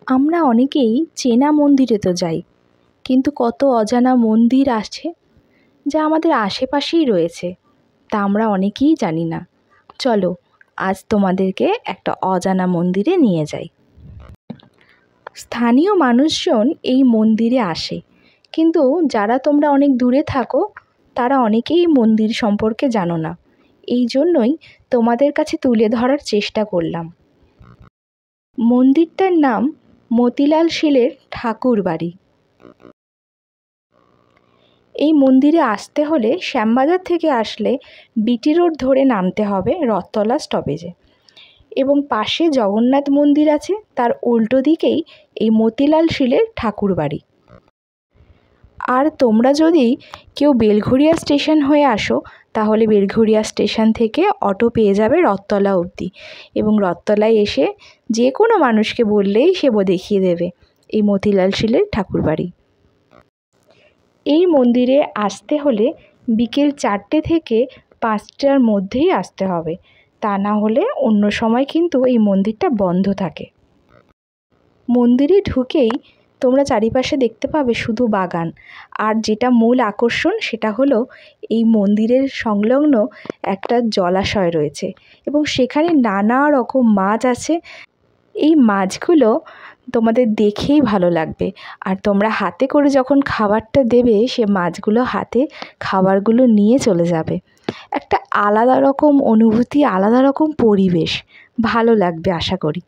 আমরা অনেকেই চেনা মন্দিরে তো যাই, কিন্তু কত অজানা মন্দির আছে যা আমাদের আশেপাশেই রয়েছে, তা আমরা অনেকেই জানি না। চলো আজ তোমাদেরকে একটা অজানা মন্দিরে নিয়ে যাই। স্থানীয় মানুষজন এই মন্দিরে আসে, কিন্তু যারা তোমরা অনেক দূরে থাকো তারা অনেকেই মন্দির সম্পর্কে জানো না। এই জন্যই তোমাদের কাছে তুলে ধরার চেষ্টা করলাম। মন্দিরটার নাম মতিলাল শীলের ঠাকুর বাড়ি। এই মন্দিরে আসতে হলে শ্যামবাজার থেকে আসলে বিটি রোড ধরে নামতে হবে রথতলা স্টপেজে, এবং পাশে জগন্নাথ মন্দির আছে, তার উল্টো দিকেই এই মতিলাল শীলের ঠাকুর বাড়ি। আর তোমরা যদি কেউ বেলঘরিয়া স্টেশন হয়ে আসো তাহলে বেলঘরিয়া স্টেশন থেকে অটো পেয়ে যাবে রথতলা অবধি, এবং রথতলায় এসে যে কোনো মানুষকে বললেই সে দেখিয়ে দেবে এই মতিলাল শীলের ঠাকুর বাড়ি। এই মন্দিরে আসতে হলে বিকেল 4টে থেকে 5টার মধ্যেই আসতে হবে, তা না হলে অন্য সময় কিন্তু এই মন্দিরটা বন্ধ থাকে। মন্দিরে ঢুকেই তোমরা চারিপাশে দেখতে পাবে শুধু বাগান, আর যেটা মূল আকর্ষণ সেটা হলো এই মন্দিরের সংলগ্ন একটা জলাশয় রয়েছে, এবং সেখানে নানা রকম মাছ আছে। এই মাছগুলো তোমাদের দেখেই ভালো লাগবে, আর তোমরা হাতে করে যখন খাবারটা দেবে সে মাছগুলো হাতে খাবারগুলো নিয়ে চলে যাবে। একটা আলাদা রকম অনুভূতি, আলাদা রকম পরিবেশ, ভালো লাগবে আশা করি।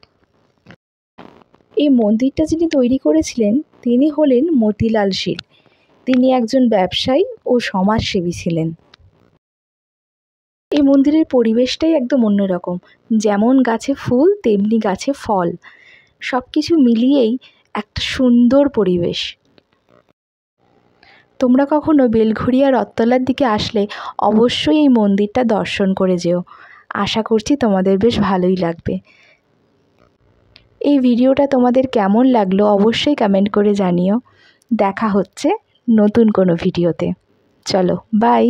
এই মন্দিরটা যিনি তৈরি করেছিলেন তিনি হলেন মতিলাল শীল। তিনি একজন ব্যবসায়ী ও সমাজসেবী ছিলেন। এই মন্দিরের পরিবেশটাই একদম অন্যরকম, যেমন গাছে ফুল তেমনি গাছে ফল, সব কিছু মিলিয়েই একটা সুন্দর পরিবেশ। তোমরা কখনো বেলঘরিয়া রথতলার দিকে আসলে অবশ্যই এই মন্দিরটা দর্শন করে যেও। আশা করছি তোমাদের বেশ ভালোই লাগবে। এই ভিডিওটা তোমাদের কেমন লাগলো অবশ্যই কমেন্ট করে জানিও। দেখা হচ্ছে নতুন কোনো ভিডিওতে। চলো বাই।